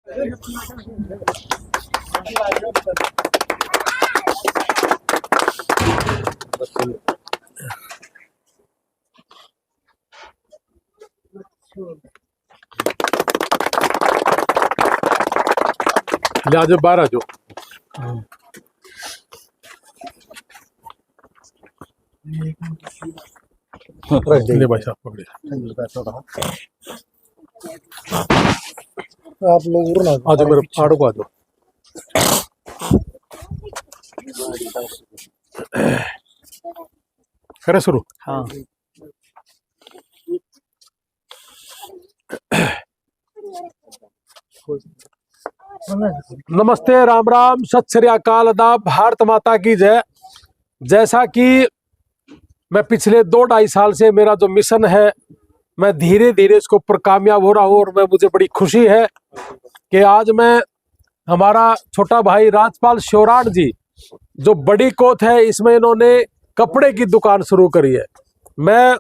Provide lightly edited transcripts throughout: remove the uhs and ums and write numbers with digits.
ले आज बाहर आ जाओ। ले भाई साहब पकड़े। आप लोग आ जाओ मेरे आड़ो को आ जाओ। करे शुरू। हाँ नमस्ते, राम राम, सत श्री अकाल, आदाब, भारत माता की जय। जैसा कि मैं पिछले 2-2.5 साल से मेरा जो मिशन है, मैं धीरे धीरे इसके ऊपर कामयाब हो रहा हूँ और मुझे बड़ी खुशी है कि आज मैं हमारा छोटा भाई राजपाल श्योराट जी, जो बड़ी कोत है, इसमें इन्होंने कपड़े की दुकान शुरू करी है। मैं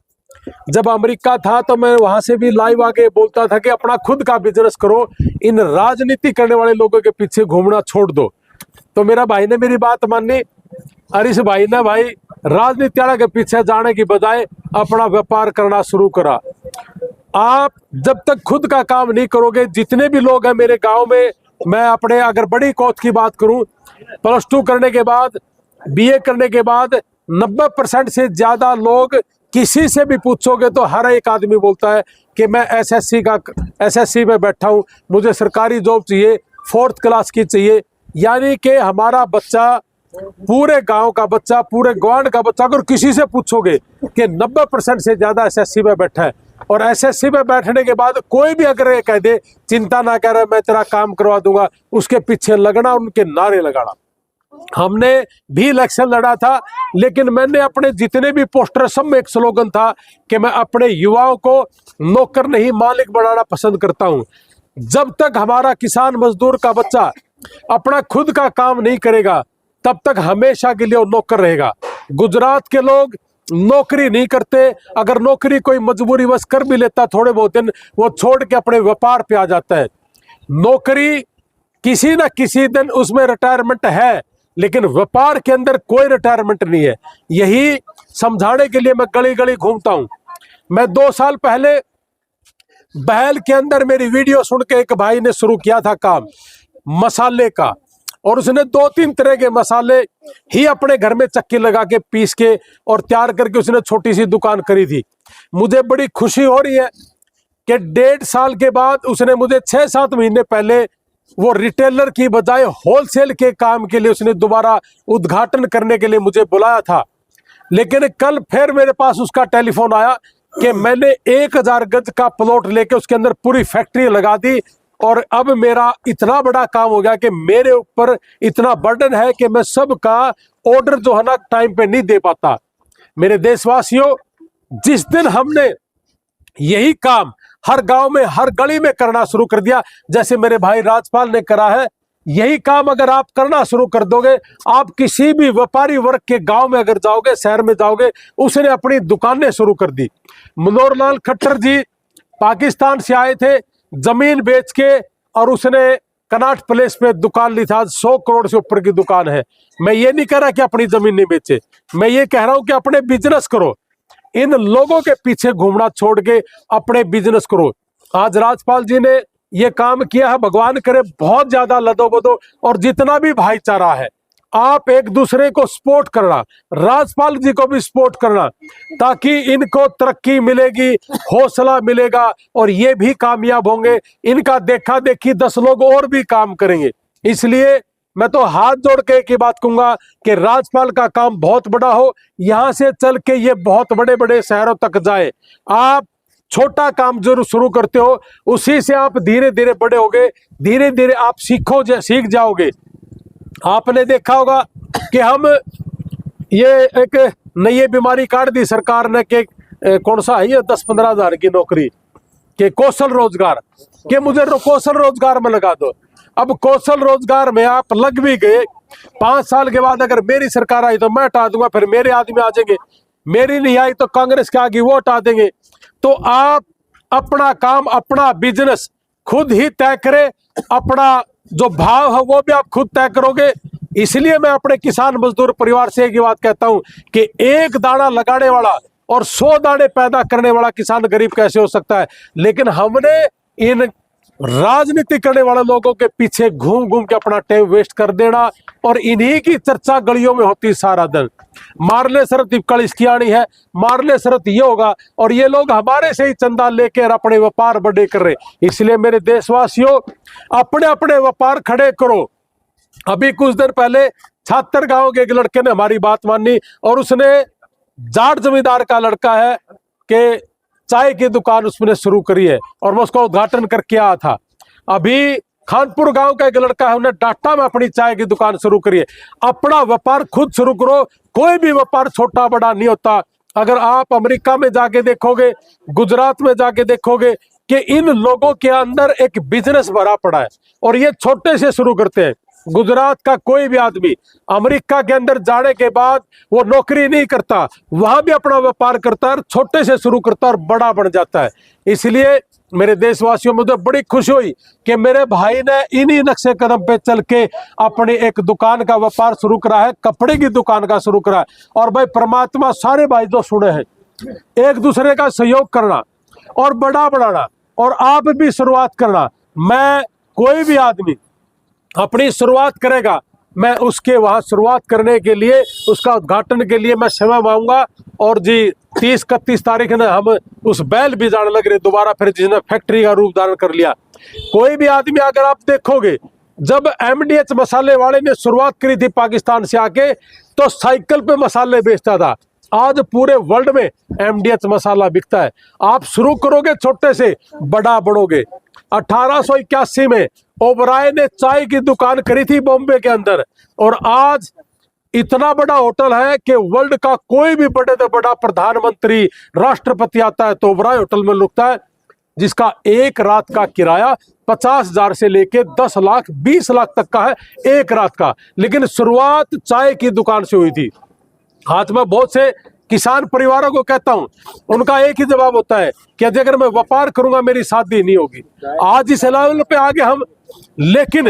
जब अमेरिका था तो मैं वहां से भी लाइव आके बोलता था कि अपना खुद का बिजनेस करो, इन राजनीति करने वाले लोगों के पीछे घूमना छोड़ दो। तो मेरा भाई ने मेरी बात मानी और इस भाई ने भाई राजनीति के पीछे जाने की बजाय अपना व्यापार करना शुरू करा। आप जब तक खुद का काम नहीं करोगे, जितने भी लोग हैं मेरे गांव में, मैं अपने अगर बड़ी कोत की बात करूं, +2 करने के बाद, BA करने के बाद 90% से ज्यादा लोग, किसी से भी पूछोगे तो हर एक आदमी बोलता है कि मैं SSC में बैठा हूं, मुझे सरकारी जॉब चाहिए, 4th क्लास की चाहिए। यानी कि हमारा बच्चा, पूरे गांव का बच्चा, पूरे ग्वांड का बच्चा, अगर किसी से पूछोगे कि 90% से ज्यादा SSC में बैठा है। और SSC में बैठने के बाद कोई भी अगर ये कह दे चिंता ना कर, मैं तेरा काम करवा दूंगा, उसके पीछे लगना, उनके नारे लगाना। हमने भी इलेक्शन लड़ा था, लेकिन मैंने अपने जितने भी पोस्टर, सब में एक स्लोगन था कि मैं अपने युवाओं को नौकर नहीं मालिक बनाना पसंद करता हूं। जब तक हमारा किसान मजदूर का बच्चा अपना खुद का काम नहीं करेगा, तब तक हमेशा के लिए वो नौकर रहेगा। गुजरात के लोग नौकरी नहीं करते, अगर नौकरी कोई मजबूरी बस कर भी लेता थोड़े बहुत दिन, वो छोड़ के अपने व्यापार पे आ जाता है। नौकरी किसी न किसी दिन उसमें रिटायरमेंट है, लेकिन व्यापार के अंदर कोई रिटायरमेंट नहीं है। यही समझाने के लिए मैं गली गली घूमता हूं। मैं 2 साल पहले बहल के अंदर मेरी वीडियो सुन के एक भाई ने शुरू किया था काम मसाले का, और उसने 2-3 तरह के मसाले ही अपने घर में चक्की लगा के पीस के और तैयार करके उसने छोटी सी दुकान करी थी। मुझे बड़ी खुशी हो रही है कि 1.5 साल के बाद उसने मुझे 6-7 महीने पहले वो रिटेलर की बजाय होलसेल के काम के लिए उसने दोबारा उद्घाटन करने के लिए मुझे बुलाया था। लेकिन कल फिर मेरे पास उसका टेलीफोन आया कि मैंने 1000 गज का प्लॉट लेके उसके अंदर पूरी फैक्ट्री लगा दी, और अब मेरा इतना बड़ा काम हो गया कि मेरे ऊपर इतना बर्डन है कि मैं सबका ऑर्डर जो है ना टाइम पे नहीं दे पाता। मेरे देशवासियों, जिस दिन हमने यही काम हर गांव में, हर गली में करना शुरू कर दिया, जैसे मेरे भाई राजपाल ने करा है, यही काम अगर आप करना शुरू कर दोगे, आप किसी भी व्यापारी वर्ग के गांव में अगर जाओगे, शहर में जाओगे, उसने अपनी दुकानें शुरू कर दी। मनोहर लाल खट्टर जी पाकिस्तान से आए थे, जमीन बेच के, और उसने कनाट प्लेस पे दुकान ली था, 100 करोड़ से ऊपर की दुकान है। मैं ये नहीं कह रहा कि अपनी जमीन नहीं बेचे, मैं ये कह रहा हूं कि अपने बिजनेस करो। इन लोगों के पीछे घूमना छोड़ के अपने बिजनेस करो। आज राजपाल जी ने ये काम किया है, भगवान करे बहुत ज्यादा लदोबदो, और जितना भी भाईचारा है, आप एक दूसरे को सपोर्ट करना, राजपाल जी को भी सपोर्ट करना, ताकि इनको तरक्की मिलेगी, हौसला मिलेगा, और ये भी कामयाब होंगे। इनका देखा देखी 10 लोग और भी काम करेंगे। इसलिए मैं तो हाथ जोड़ के एक ही बात कहूंगा कि राजपाल का काम बहुत बड़ा हो, यहां से चल के ये बहुत बड़े बड़े शहरों तक जाए। आप छोटा काम जो शुरू करते हो, उसी से आप धीरे धीरे बड़े होगे, धीरे धीरे आप सीख जाओगे। आपने देखा होगा कि हम ये एक नई बीमारी काट दी सरकार ने कि कौन सा है ये 10-15 हजार की नौकरी के कौशल रोजगार, के मुझे कौशल रोजगार में लगा दो। अब कौशल रोजगार में आप लग भी गए, 5 साल के बाद अगर मेरी सरकार आई तो मैं हटा दूंगा, फिर मेरे आदमी आ जाएंगे, मेरी नहीं आई तो कांग्रेस के आगे वो हटा देंगे। तो आप अपना काम, अपना बिजनेस खुद ही तय करें, अपना जो भाव है वो भी आप खुद तय करोगे। इसलिए मैं अपने किसान मजदूर परिवार से एक ही बात कहता हूं कि एक दाना लगाने वाला और 100 दाने पैदा करने वाला किसान गरीब कैसे हो सकता है। लेकिन हमने इन राजनीति करने वाले लोगों के पीछे घूम घूम के अपना टाइम वेस्ट कर देना और इन्हीं की चर्चा गलियों में होती सारा दिन। मारले शरत इपकल इसकी आनी है, मारले शरत ये होगा, और ये लोग हमारे से ही चंदा लेकर अपने व्यापार बड़े कर रहे। इसलिए मेरे देशवासियों, अपने अपने व्यापार खड़े करो। अभी कुछ दिन पहले छात्र गांव के एक लड़के ने हमारी बात मानी और उसने जाट जमींदार का लड़का है कि चाय की दुकान उसने शुरू करी है और मैं उसका उद्घाटन करके आया था। अभी खानपुर गांव का एक लड़का है, उन्हें डाटा में अपनी चाय की दुकान शुरू करी है। अपना व्यापार खुद शुरू करो। कोई भी व्यापार छोटा बड़ा नहीं होता। अगर आप अमेरिका में जाके देखोगे, गुजरात में जाके देखोगे कि इन लोगों के अंदर एक बिजनेस भरा पड़ा है और ये छोटे से शुरू करते हैं। गुजरात का कोई भी आदमी अमेरिका के अंदर जाने के बाद वो नौकरी नहीं करता, वहां भी अपना व्यापार करता है, छोटे से शुरू करता है और बड़ा बन जाता है। इसलिए मेरे देशवासियों, मुझे बड़ी खुशी हुई कि मेरे भाई ने इन्हीं नक्शे कदम पे चल के अपनी एक दुकान का व्यापार शुरू करा है, कपड़े की दुकान का शुरू करा है। और भाई परमात्मा सारे भाई जो सुने हैं, एक दूसरे का सहयोग करना और बड़ा बनाना, और आप भी शुरुआत करना। मैं कोई भी आदमी अपनी शुरुआत करेगा, मैं उसके वहां शुरुआत करने के लिए, उसका उद्घाटन के लिए मैं समय मांगूंगा। और जी 30-31 तारीख ने हम उस बैल भी जाने लग रहे दोबारा, फिर जिसने फैक्ट्री का रूप धारण कर लिया। कोई भी आदमी, अगर आप देखोगे, जब MDH मसाले वाले ने शुरुआत करी थी पाकिस्तान से आके, तो साइकिल पे मसाले बेचता था। आज पूरे वर्ल्ड में MDH मसाला बिकता है। आप शुरू करोगे छोटे से, बड़ा बढ़ोगे। 1881 में ओबराय ने चाय की दुकान करी थी बॉम्बे के अंदर, और आज इतना बड़ा होटल है कि वर्ल्ड का कोई भी बड़े से बड़ा प्रधानमंत्री, राष्ट्रपति आता है तो ओबराय होटल में रुकता है, जिसका एक रात का किराया 50,000 से लेके 10 लाख 20 लाख तक का है एक रात का। लेकिन शुरुआत चाय की दुकान से हुई थी। आज मैं बहुत से किसान परिवारों को कहता हूं, उनका एक ही जवाब होता है कि अगर मैं व्यापार करूंगा मेरी शादी नहीं होगी। आज इस लेवल पे आगे हम, लेकिन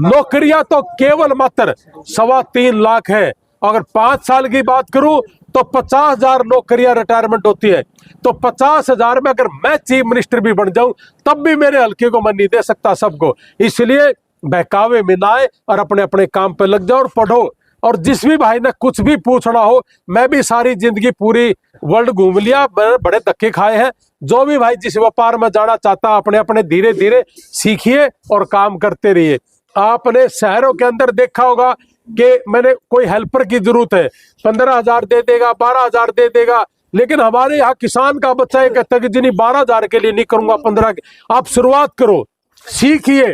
नौकरियां तो केवल मात्र 3.25 लाख है। अगर 5 साल की बात करूं तो 50,000 नौकरियां रिटायरमेंट होती है। तो 50,000 में अगर मैं चीफ मिनिस्टर भी बन जाऊं तब भी मेरे हल्के को मैं नहीं दे सकता सबको। इसलिए बहकावे में ना आए और अपने अपने काम पे लग जाओ और पढ़ो। और जिस भी भाई ने कुछ भी पूछना हो, मैं भी सारी जिंदगी पूरी वर्ल्ड घूम लिया, बड़े धक्के खाए हैं। जो भी भाई जिस व्यापार में जाना चाहता, अपने अपने धीरे धीरे सीखिए और काम करते रहिए। आपने शहरों के अंदर देखा होगा कि मैंने कोई हेल्पर की जरूरत है, 15,000 दे देगा, 12,000 दे देगा। लेकिन हमारे यहाँ किसान का बच्चा ये कहता है कि जिन्हें 12,000 के लिए नहीं करूंगा, 15 के। आप शुरुआत करो, सीखिए।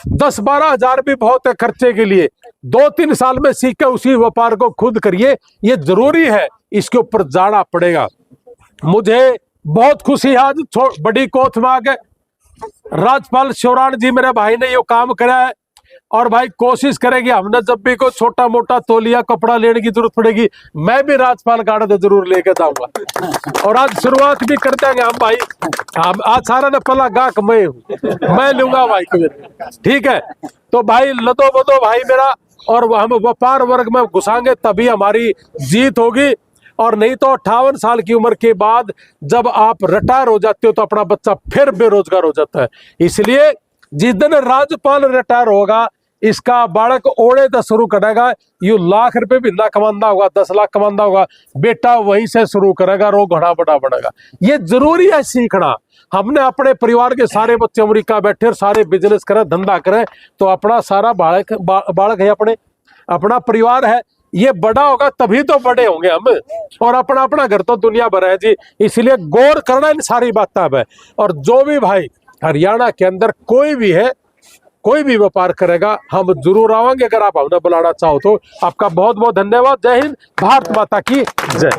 10-12 हजार भी बहुत है खर्चे के लिए। 2-3 साल में सीख के उसी व्यापार को खुद करिए, ये जरूरी है, इसके ऊपर जाना पड़ेगा। मुझे बहुत खुशी है आज बड़ी कोथ में आके राजपाल शौरान जी मेरे भाई ने ये काम करा है। और भाई कोशिश करेंगे, हमने जब भी कोई छोटा मोटा तौलिया कपड़ा लेने की जरूरत पड़ेगी, मैं भी राजपाल गाड़ा तो जरूर लेके जाऊंगा। और आज शुरुआत भी कर देंगे हम भाई। हम आज सारा ने पहला गाहक मैं लूंगा भाई को, ठीक है। तो भाई लदो बदो भाई मेरा, और हम व्यापार वर्ग में घुसाएंगे तभी हमारी जीत होगी। और नहीं तो 58 साल की उम्र के बाद जब आप रिटायर हो जाते हो तो अपना बच्चा फिर बेरोजगार हो जाता है। इसलिए जिस दिन राज्यपाल रिटायर होगा, इसका बालक ओढ़े तो शुरू करेगा, यू लाख रुपए भी ना कमांदा होगा, 10 लाख कमांदा होगा, बेटा वहीं से शुरू करेगा, रो घड़ा बड़ा बढ़ेगा। ये जरूरी है सीखना। हमने अपने परिवार के सारे बच्चे अमेरिका बैठे और सारे बिजनेस करें, धंधा करें, तो अपना सारा बालक है, अपना परिवार है, ये बड़ा होगा तभी तो बड़े होंगे हम। और अपना अपना घर तो दुनिया भर है जी। इसलिए गौर करना इन सारी बातें है। और जो भी भाई हरियाणा के अंदर कोई भी है, कोई भी व्यापार करेगा, हम जरूर आवांगे। अगर आप हमें बुलाना चाहो तो। आपका बहुत बहुत धन्यवाद। जय हिंद, भारत माता की जय।